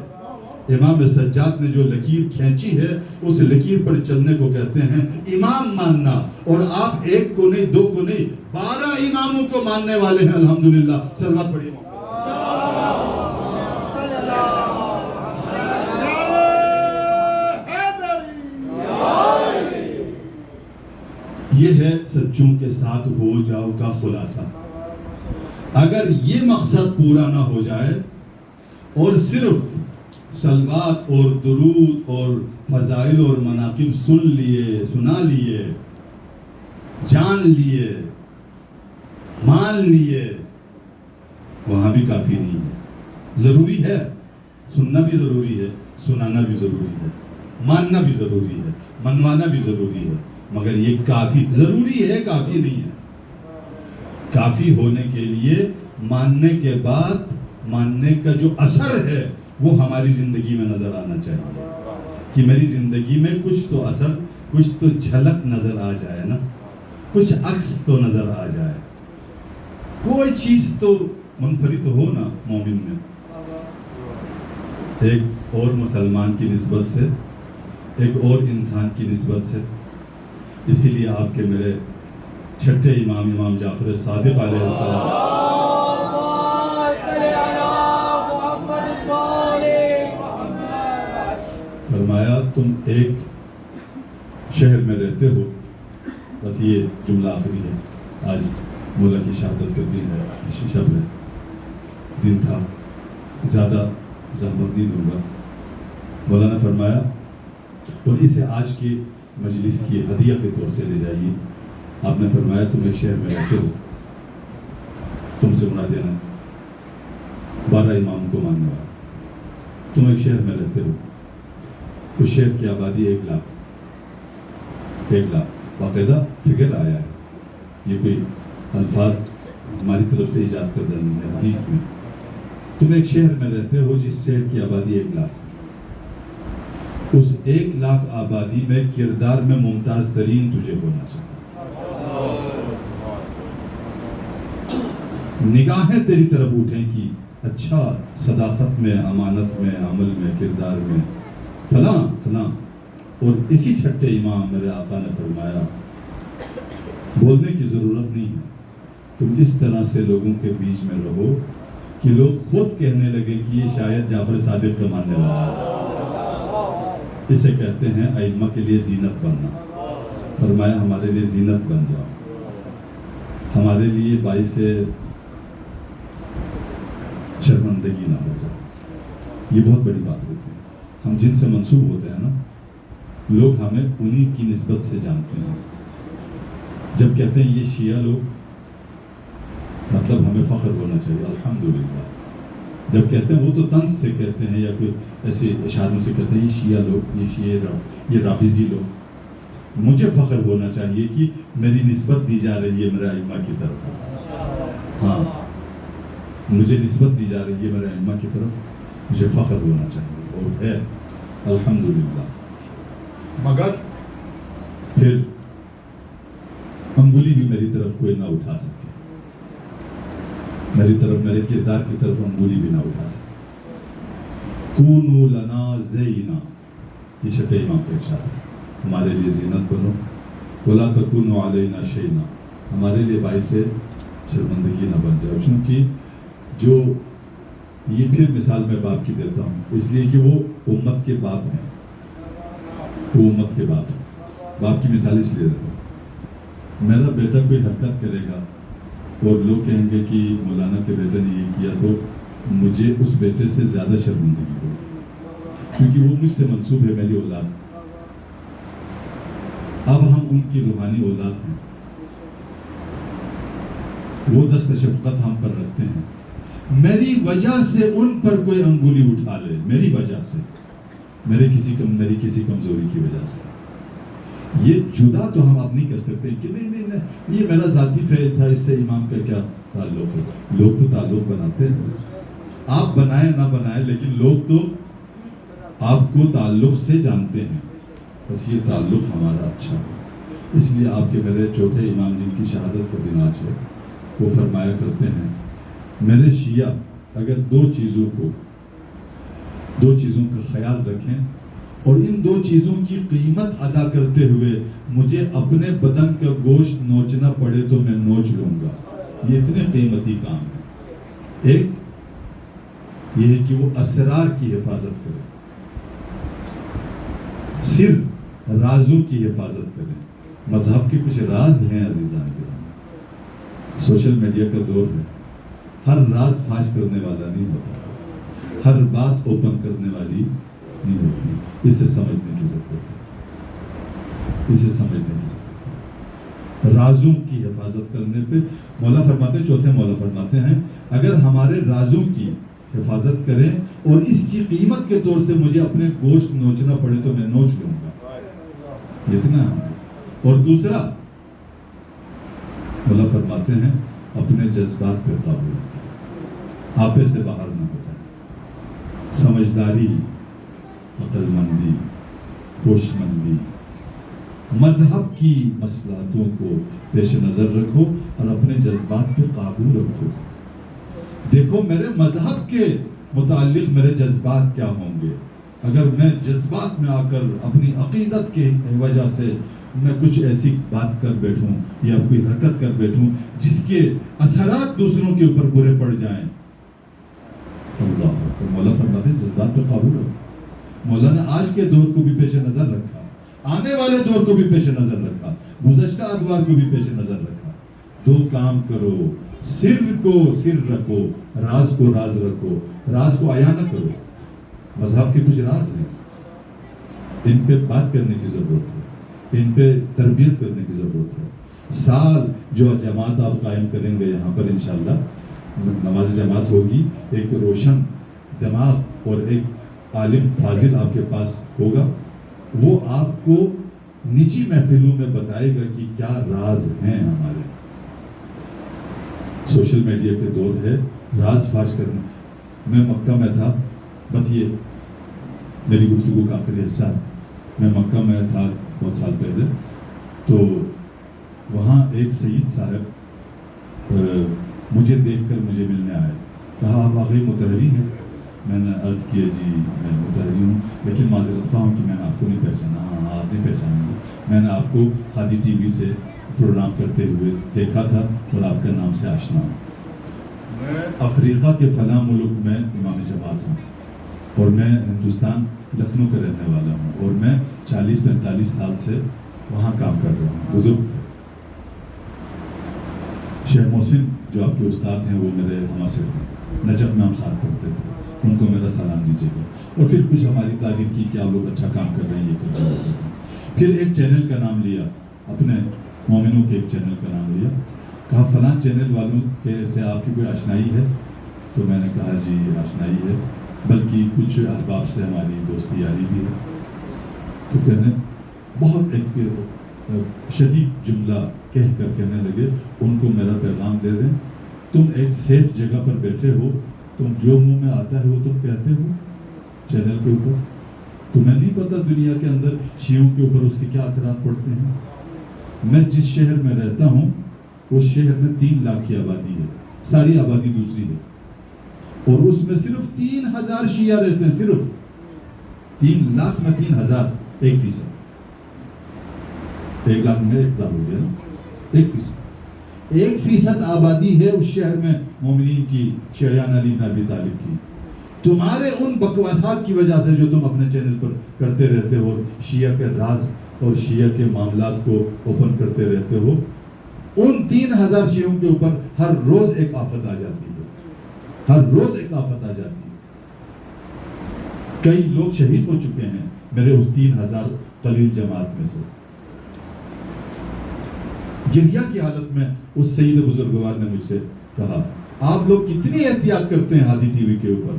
Speaker 1: امام سجاد نے جو لکیر کھینچی ہے اس لکیر پر چلنے کو کہتے ہیں امام ماننا. اور آپ ایک کو نہیں، دو کو نہیں، 12 اماموں کو ماننے والے ہیں الحمدللہ. صلوات پڑھیے. یہ ہے سچوں کے ساتھ ہو جاؤ کا خلاصہ. اگر یہ مقصد پورا نہ ہو جائے اور صرف صلوات اور درود اور فضائل اور مناقب سنا لیے، جان لیے، مان لیے، وہاں بھی کافی نہیں ہے. ضروری ہے، سننا بھی ضروری ہے، سنانا بھی ضروری ہے، ماننا بھی ضروری ہے، منوانا بھی ضروری ہے، مگر یہ کافی ضروری ہے، کافی نہیں ہے. کافی ہونے کے لیے ماننے کے بعد ماننے کا جو اثر ہے وہ ہماری زندگی میں نظر آنا چاہیے کہ میری زندگی میں کچھ تو اثر، کچھ تو جھلک نظر آ جائے نا، کچھ عکس تو نظر آ جائے، کوئی چیز تو منفرد ہو نا مومن میں. ایک اور مسلمان کی نسبت سے، ایک اور انسان کی نسبت سے. اسی لیے آپ کے میرے چھٹے امام جعفر صادق علیہ السلام فرمایا تم ایک شہر میں رہتے ہو. بس یہ جملہ آخری ہے. آج مولا کی شہادت کا دن ہے، شب ہے، دن تھا، زیادہ زحمت نہیں دوں گا. مولا نے فرمایا اور اسے آج کی مجلس کی ہدیہ کے طور سے لے جائیے. آپ نے فرمایا تم ایک شہر میں رہتے ہو، تم سے مراد دینا 12 امام کو ماننے والا. تم ایک شہر میں رہتے ہو، اس شہر کی آبادی 1 لاکھ باقاعدہ فگر آیا ہے. یہ کوئی الفاظ ہماری طرف سے ایجاد کر دینے ہیں حدیث میں. تم ایک شہر میں رہتے ہو جس شہر کی آبادی 1 لاکھ. اس 1 لاکھ آبادی میں کردار میں ممتاز ترین تجھے ہونا چاہیے. نگاہیں تیری طرف اٹھیں کہ اچھا صداقت میں، امانت میں، عمل میں، کردار میں فلاں فلاں. اور اسی چھٹے امام میرے آقا نے فرمایا بولنے کی ضرورت نہیں ہے، تم اس طرح سے لوگوں کے بیچ میں رہو کہ لوگ خود کہنے لگے کہ یہ شاید جعفر صادق کا ماننے والا ہے. اسے کہتے ہیں ائمہ کے لیے زینت بننا. فرمایا ہمارے لیے زینت بن جاؤ، ہمارے لیے باعث شرمندگی نہ ہو جائے. یہ بہت بڑی بات ہوتی ہے. ہم جن سے منسوب ہوتے ہیں نا، لوگ ہمیں انہی کی نسبت سے جانتے ہیں. جب کہتے ہیں یہ شیعہ لوگ، مطلب ہمیں فخر ہونا چاہیے الحمدللہ. جب کہتے ہیں وہ تو طنز سے کہتے ہیں یا کوئی ایسے اشاروں سے کہتے ہیں یہ شیعہ لوگ، یہ شیعہ، یہ رافضی لوگ. مجھے فخر ہونا چاہیے کہ میری نسبت دی جا رہی ہے میرے ائمہ کی طرف. ہاں، مجھے نسبت دی جا رہی ہے میرے ائمہ کی طرف، مجھے فخر ہونا چاہیے اور ہے الحمدللہ. مگر پھر انگلی بھی میری طرف کوئی نہ اٹھا سکے، میری طرف، میرے کردار کی طرف انگلی بھی نہ اٹھا سکے. کونوا لنا زینا، یہ چھٹے امام کا ارشاد ہے. ہمارے لیے زینت بنو. ولا تکونوا علینا شینا، ہمارے لیے باعث شرمندگی نہ بن جاؤ. چونکہ جو یہ پھر مثال میں باپ کی دیتا ہوں، اس لیے کہ وہ امت کے باپ ہیں، وہ امت کے باپ ہیں. باپ کی مثال اس لیے دیتا ہوں. میرا بیٹا کوئی حرکت کرے گا اور لوگ کہیں گے کہ مولانا کے بیٹے نے یہ کیا، تو مجھے اس بیٹے سے زیادہ شرمندگی ہوگی، کیونکہ وہ مجھ سے منسوب ہے، میری اولاد. اب ہم ان کی روحانی اولاد ہیں، وہ دست شفقت ہم پر رکھتے ہیں. میری وجہ سے ان پر کوئی انگلی اٹھا لے، میری وجہ سے، میری کسی کمزوری کی وجہ سے، یہ جدا تو ہم اب نہیں کر سکتے کہ نہیں یہ میرا ذاتی فعل تھا، اس سے امام کا کیا تعلق ہے. لوگ تو تعلق بناتے ہیں، آپ بنائیں نہ بنائیں، لیکن لوگ تو آپ کو تعلق سے جانتے ہیں. بس یہ تعلق ہمارا اچھا ہو. اس لیے آپ کے میرے چوتھے امام جن کی شہادت کا دن آج ہے، وہ فرمایا کرتے ہیں میرے شیعہ اگر 2 چیزوں کو دو چیزوں کا خیال رکھیں، اور ان دو چیزوں کی قیمت ادا کرتے ہوئے مجھے اپنے بدن کا گوشت نوچنا پڑے تو میں نوچ لوں گا. یہ اتنے قیمتی کام ہے. ایک یہ ہے کہ وہ اسرار کی حفاظت کرے، سر رازوں کی حفاظت کریں. مذہب کے کچھ راز ہیں عزیزان کرام. سوشل میڈیا کا دور ہے، ہر راز فاش کرنے والا نہیں ہوتا، ہر بات اوپن کرنے والی نہیں ہوتی. اسے سمجھنے کی ضرورت ہے، اسے سمجھنے کی ضرورت ہے. رازوں کی حفاظت کرنے پہ مولا فرماتے ہیں، چوتھے مولا فرماتے ہیں اگر ہمارے رازوں کی حفاظت کریں اور اس کی قیمت کے طور سے مجھے اپنے گوشت نوچنا پڑے تو میں نوچ لوں گا. اتنا ہے. اور دوسرا مولا فرماتے ہیں اپنے جذبات پہ قابو رکھیں، آپے سے باہر نہ ہو جائے. سمجھداری، عقل مندی، ہوش مندی، مذہب کی مصلحتوں کو پیش نظر رکھو اور اپنے جذبات پہ قابو رکھو. دیکھو میرے مذہب کے متعلق میرے جذبات کیا ہوں گے. اگر میں جذبات میں آ کر اپنی عقیدت کی وجہ سے میں کچھ ایسی بات کر بیٹھوں یا کوئی حرکت کر بیٹھوں جس کے اثرات دوسروں کے اوپر برے پڑ جائیں، اللہ اکبر. مولا فرماتے ہیں جذبات پہ قابو رکھو. مولا نے آج کے دور کو بھی پیش نظر رکھا، آنے والے دور کو بھی پیش نظر رکھا، گزشتہ ادوار کو بھی پیش نظر رکھا. دو کام کرو، سر کو سر رکھو، راز کو راز رکھو. راز کو عیاں نہ کرو. مذہب کے کچھ راز ہیں، ان پہ بات کرنے کی ضرورت ہے، ان پہ تربیت کرنے کی ضرورت ہے. سال جو جماعت آپ قائم کریں گے یہاں پر انشاءاللہ نماز جماعت ہوگی، ایک روشن دماغ اور ایک عالم فاضل آپ کے پاس ہوگا. وہ آپ کو نجی محفلوں میں بتائے گا کہ کیا راز ہیں ہمارے. سوشل میڈیا کے دور ہے، راز فاش کرنا. میں مکہ میں تھا، بس یہ میری گفتگو کا آخری حصہ. میں مکہ میں تھا بہت سال پہلے، تو وہاں ایک سید صاحب مجھے دیکھ کر مجھے ملنے آئے. کہا آپ واقعی متحری ہیں؟ میں نے عرض کیا جی میں متحری ہوں، لیکن معذرت خواہ ہوں کہ میں نے آپ کو نہیں پہچانا. ہاں آپ نہیں پہچانیں گے، میں نے آپ کو ہادی ٹی وی سے پروگرام کرتے ہوئے دیکھا تھا اور آپ کے نام سے آشنا ہوں. میں افریقہ کے فلاں ملک میں امام جماعت ہوں اور میں ہندوستان لکھنؤ کا رہنے والا ہوں اور میں 40-45 سال سے وہاں کام کر رہا ہوں. بزرگ تھے. شیخ محسن جو آپ کے استاد ہیں وہ میرے ہماسر ہیں، نجف میں ہم ساتھ پڑھتے تھے. ان کو میرا سلام دیجیے گا. اور پھر کچھ ہماری تعریف کی کہ آپ لوگ اچھا کام کر رہے ہیں، یہ کر رہے ہیں. پھر ایک چینل کا نام لیا، اپنے مومنوں کے ایک چینل کا نام لیا. کہا فلاں چینل والوں کے سے آپ کی کوئی آشنائی ہے؟ تو میں نے کہا جی آشنائی ہے، بلکہ کچھ احباب سے ہماری دوستی یاری بھی ہے. تو کہنے بہت ایک شدید جملہ کہہ کر کہنے لگے ان کو میرا پیغام دے دیں، تم ایک سیف جگہ پر بیٹھے ہو، تم جو منہ میں آتا ہے وہ تم کہتے ہو چینل کے اوپر. تمہیں نہیں پتا دنیا کے اندر شیعوں کے اوپر اس کے کیا اثرات پڑتے ہیں. میں جس شہر میں رہتا ہوں اس شہر میں 3 لاکھ کی آبادی ہے، ساری آبادی دوسری ہے، اور اس میں صرف 3000 شیعہ رہتے ہیں. صرف 3 لاکھ میں 3000، 1%. 1 لاکھ میں 1000 ہو گیا نا، 1%. 1% آبادی ہے اس شہر میں مومنین کی، شیعان علی بن ابی طالب کی. تمہارے ان بکواسات کی وجہ سے جو تم اپنے چینل پر کرتے رہتے ہو، شیعہ کے راز اور شیعہ کے معاملات کو اوپن کرتے رہتے ہو، ان 3000 شیعوں کے اوپر ہر روز ایک آفت آ جاتی ہے، ہر روز ایک آفت آ جاتی ہے. کئی لوگ شہید ہو چکے ہیں میرے اس 3000 قلیل جماعت میں سے. گریہ کی حالت میں اس سید بزرگوار نے مجھ سے کہا آپ لوگ کتنی احتیاط کرتے ہیں ہادی ٹی وی کے اوپر،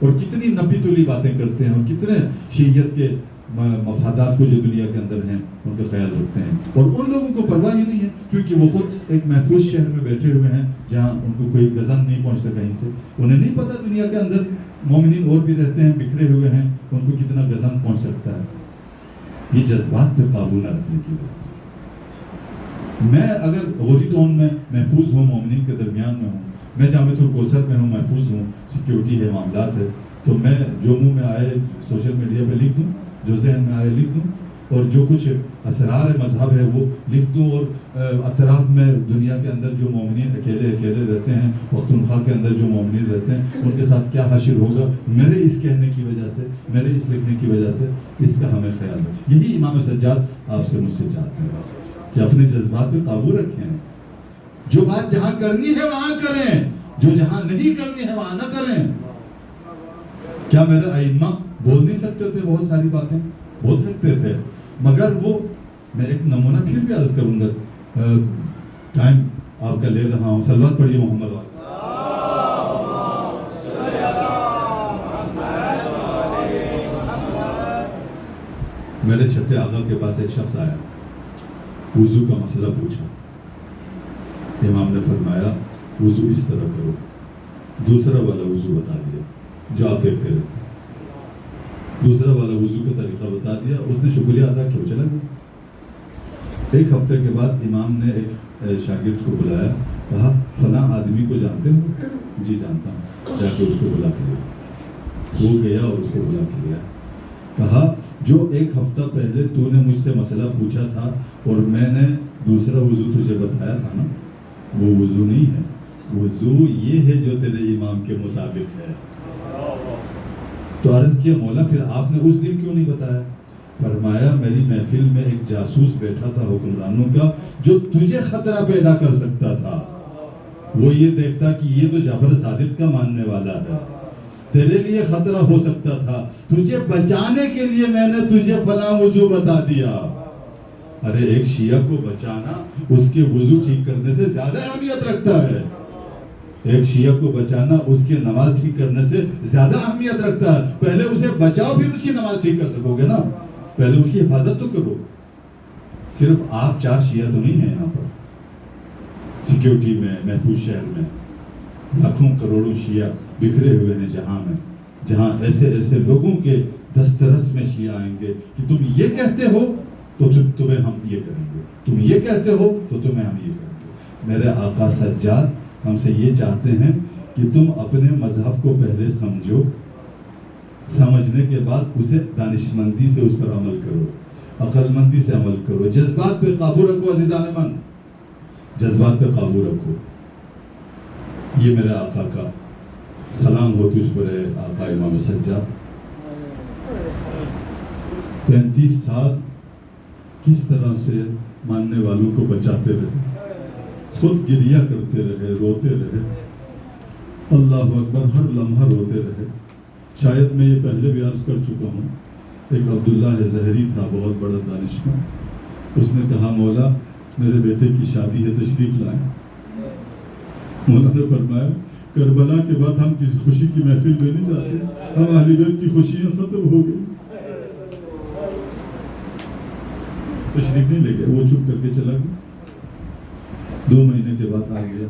Speaker 1: اور کتنی نپی تلی باتیں کرتے ہیں، اور کتنے شیعیت کے مفادات کو جو دنیا کے اندر ہیں ان کا خیال رکھتے ہیں، اور ان لوگوں کو پرواہ ہی نہیں ہے کیونکہ وہ خود ایک محفوظ شہر میں بیٹھے ہوئے ہیں جہاں ان کو کوئی گزن نہیں پہنچتا کہیں سے. انہیں نہیں پتا دنیا کے اندر مومنین اور بھی رہتے ہیں، بکھرے ہوئے ہیں، ان کو کتنا گزن پہنچ سکتا ہے. یہ جذبات پہ قابو نہ رکھنے کی وجہ سے. میں اگر غوری ٹاؤن میں محفوظ ہوں، مومنین کے درمیان میں ہوں، میں جامعۃ الکوثر میں ہوں، محفوظ ہوں، سیکیورٹی ہے، معاملات ہے، تو میں جو منہ میں آئے سوشل میڈیا پہ لکھ دوں، جو ذہن میں آئے لکھ دوں، اور جو کچھ اسرار مذہب ہے وہ لکھ دوں، اور اطراف میں دنیا کے اندر جو مومنین اکیلے رہتے ہیں، پختونخوا کے اندر جو مومنین رہتے ہیں، ان کے ساتھ کیا حشر ہوگا میرے اس کہنے کی وجہ سے، میرے اس لکھنے کی وجہ سے، اس کا ہمیں خیال ہے۔ یہی امام سجاد آپ سے مجھ سے چاہتے ہیں کہ اپنے جذبات پہ قابو رکھیں، جو بات جہاں کرنی ہے وہاں کریں، جو جہاں نہیں کرنی ہے وہاں نہ کریں۔ کیا میرے ائمہ بول نہیں سکتے تھے بہت ساری باتیں؟ بول سکتے تھے، مگر وہ، میں ایک نمونہ پھر بھی عرض کروں گا، ٹائم آپ کا لے رہا ہوں، صلوات پڑھیے محمد والے۔ میرے چھٹے آقا کے پاس ایک شخص آیا، وضو کا مسئلہ پوچھا، امام نے فرمایا وضو اس طرح کرو، دوسرا والا وضو بتا دیا جو آپ دیکھتے رہتے، دوسرا والا وضو کا طریقہ بتا دیا، اس نے شکریہ ادا کیا، چلا گیا۔ ایک ہفتے کے بعد امام نے ایک شاگرد کو بلایا، کہا فلاں آدمی کو جانتے ہو؟ جی جانتا ہوں، جا کے اس کو بلا کے لیا۔ وہ گیا اور اس کو بلا کے لیا، کہا جو ایک ہفتہ پہلے تو نے مجھ سے مسئلہ پوچھا تھا اور میں نے دوسرا وضو تجھے بتایا تھا نا، وہ وضو نہیں ہے، وضو یہ ہے جو تیرے امام کے مطابق ہے۔ تو عرض کیا مولا پھر آپ نے اس دن کیوں نہیں بتایا؟ فرمایا میری محفل میں ایک جاسوس بیٹھا تھا حکمرانوں کا، جو تجھے خطرہ پیدا کر سکتا تھا، وہ یہ دیکھتا کہ یہ تو جعفر صادق کا ماننے والا ہے، تیرے لیے خطرہ ہو سکتا تھا، تجھے بچانے کے لیے میں نے تجھے فلاں وضو بتا دیا۔ ارے ایک شیعہ کو بچانا اس کے وضو ٹھیک کرنے سے زیادہ اہمیت رکھتا ہے، ایک شیعہ کو بچانا اس کی نماز ٹھیک کرنے سے زیادہ اہمیت رکھتا ہے۔ پہلے اسے بچاؤ پھر اس کی نماز ٹھیک کر سکو گے نا، پہلے اس کی حفاظت تو کرو۔ صرف آپ 4 شیعہ تو نہیں ہیں یہاں پر، سیکیورٹی میں، محفوظ شہر میں لاکھوں کروڑوں شیعہ بکھرے ہوئے ہیں جہاں میں، جہاں ایسے لوگوں کے دسترس میں شیعہ آئیں گے کہ تم یہ کہتے ہو تو تمہیں ہم یہ کریں گے، تم یہ کہتے ہو تو تمہیں ہم یہ کریں گے۔ میرے آقا سجاد ہم سے یہ چاہتے ہیں کہ تم اپنے مذہب کو پہلے سمجھو، سمجھنے کے بعد اسے دانشمندی سے اس پر عمل کرو، عقل مندی سے عمل کرو، جذبات پہ قابو رکھو عزیزان من، جذبات پہ قابو رکھو۔ یہ میرے آقا کا سلام ہو تجھ پر ہے آقا امام سجاد۔ 35 سال کس طرح سے ماننے والوں کو بچاتے رہے، خود گریہ کرتے رہے، روتے رہے، اللہ اکبر، ہر لمحہ روتے رہے۔ شاید میں یہ پہلے بھی عرض کر چکا ہوں، ایک عبداللہ زہری تھا، بہت بڑا دانشور، اس نے کہا مولا میرے بیٹے کی شادی ہے، تشریف لائیں۔ مولا نے فرمایا کربلا کے بعد ہم کسی خوشی کی محفل میں نہیں جاتے، ہم اہل بیت کی خوشیاں ختم ہو گئی۔ تشریف نہیں لے گئے، وہ چپ کر کے چلا گیا۔ 2 مہینے کے بعد آ گیا،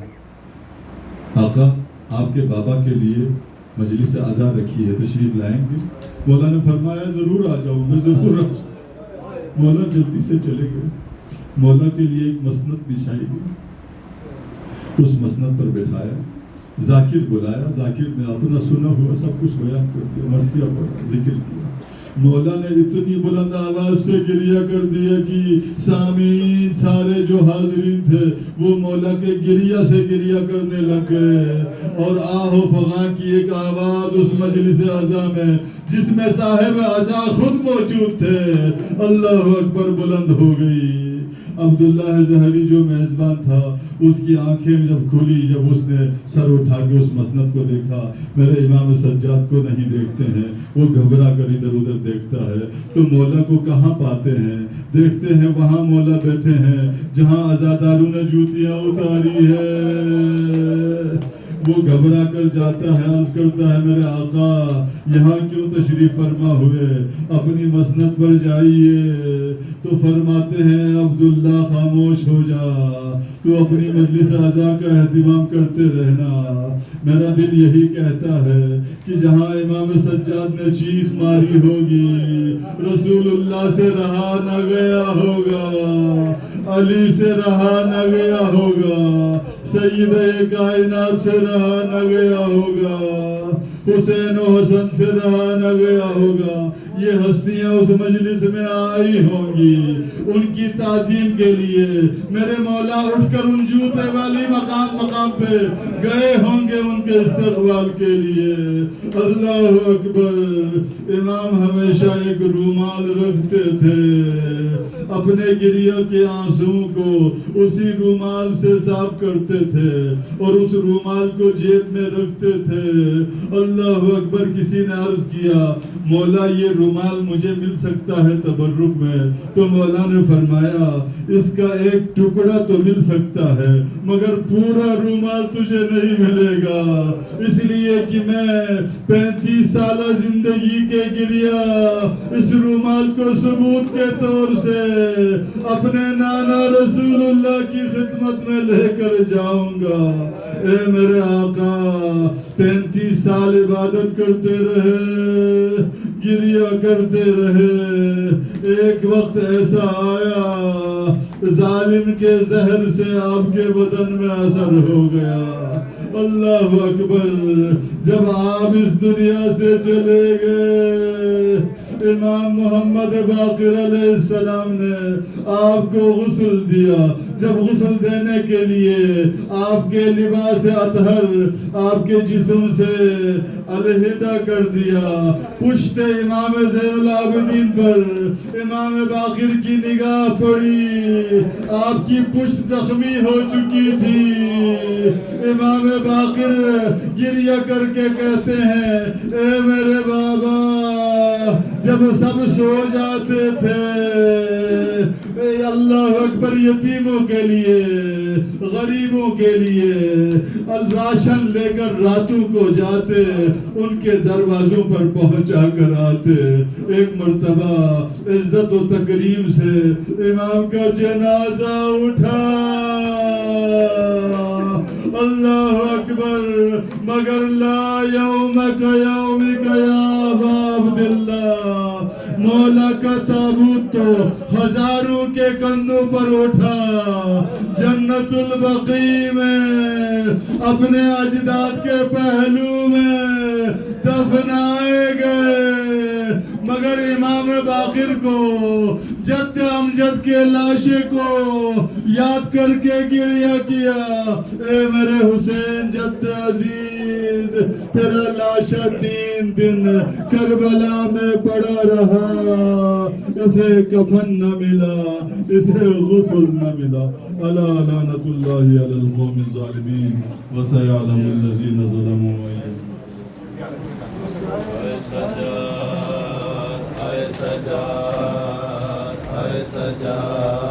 Speaker 1: آقا آپ کے بابا کے لیے مجلس عزا رکھی ہے، تشریف لائیں گے؟ مولا نے فرمایا ضرور آ جاؤں گا، ضرور آ جاؤں۔ مولا جلدی سے چلے گئے، مولا کے لیے ایک مسند بچھائی گئی، اس مسند پر بٹھایا، ذاکر بلایا، ذاکر نے اپنا سنا ہوا سب کچھ بیان کر دیا، مرثیہ پڑھا، ذکر کیا۔ مولا نے اتنی بلند آواز سے گریہ کر دیا کہ سامعین سارے جو حاضرین تھے وہ مولا کے گریہ سے گریہ کرنے لگے، اور آہ و فغاں کی ایک آواز اس مجلس عزا میں جس میں صاحب عزا خود موجود تھے، اللہ اکبر، بلند ہو گئی۔ عبداللہ زہری جو میزبان تھا، اس کی آنکھیں جب کھلی، جب اس نے سر اٹھا کے اس مسند کو دیکھا، میرے امام سجاد کو نہیں دیکھتے ہیں، وہ گھبرا کر ادھر ادھر دیکھتا ہے، تو مولا کو کہاں پاتے ہیں؟ دیکھتے ہیں وہاں مولا بیٹھے ہیں جہاں عزاداروں نے جوتیاں اتاری ہے۔ وہ گھبرا کر جاتا ہے، عرض کرتا ہے میرے آقا یہاں کیوں تشریف فرما ہوئے، اپنی مسند پر جائیے۔ تو فرماتے ہیں عبداللہ خاموش ہو جا، تو اپنی مجلس عزا کا اہتمام کرتے رہنا۔ میرا دل یہی کہتا ہے کہ جہاں امام سجاد نے چیخ ماری ہوگی، رسول اللہ سے رہا نہ گیا ہوگا، علی سے رہا نہ گیا ہوگا، سید کائنات سے رہا نہ گیا ہوگا، حسین و حسن سے رہا نہ گیا ہوگا. یہ ہستیاں اس مجلس میں آئی ہوں گی ان کی تعظیم کے لیے. میرے مولا اٹھ کر ان جوتے والی مقام مقام پہ گئے ہوں گے ان کے استقبال کے لیے. اللہ اکبر. امام ہمیشہ ایک رومال رکھتے تھے، اپنے گریہ کے آنسوں کو اسی رومال سے صاف کرتے تھے اور اس رومال کو جیب میں رکھتے تھے. اللہ اکبر. کسی نے عرض کیا مولا یہ رومال مجھے مل سکتا ہے تبرک میں؟ تو مولا نے فرمایا اس کا ایک ٹکڑا تو مل سکتا ہے مگر پورا رومال تجھے نہیں ملے گا، اس لیے کہ میں 35 سالہ زندگی کے گریہ اس رومال کو ثبوت کے طور سے اپنے نانا رسول اللہ کی خدمت میں لے کر جاؤں گا. اے میرے آقا 35 سال عبادت کرتے رہے، گریہ کرتے رہے. ایک وقت ایسا آیا ظالم کے زہر سے آپ کے بدن میں اثر ہو گیا. اللہ اکبر. جب آپ اس دنیا سے چلے گئے امام محمد باقر علیہ السلام نے آپ کو غسل دیا. جب غسل دینے کے لیے آپ کے لباس اطہر آپ کے جسم سے علیحدہ کر دیا، پشت امام زین العابدین پر امام باقر کی نگاہ پڑی، آپ کی پشت زخمی ہو چکی تھی. امام باقر گریہ کر کے کہتے ہیں اے میرے بابا جب سب سو جاتے تھے اے اللہ اکبر یتیموں کے لیے غریبوں کے لیے راشن لے کر راتوں کو جاتے، ان کے دروازوں پر پہنچا کر آتے. ایک مرتبہ عزت و تکریم سے امام کا جنازہ اٹھا. اللہ اکبر. مگر لا یومک یومک یا ابا عبداللہ، مولا کا تابوت تو ہزاروں کے کندھوں پر اٹھا، جنت البقیع میں اپنے اجداد کے پہلو میں دفنائے گئے، مگر امام باقر کو جد امجد کے لاشے کو یاد کر کے گریہ کیا. اے میرے حسین جد عزیز تیرا لاشا 3 دن کربلا میں پڑا رہا، اسے کفن نہ ملا، اسے غسل نہ ملا. الا لعنت اللہ علی القوم الظالمین وسيعلم الذين ظلموا.
Speaker 2: سجاد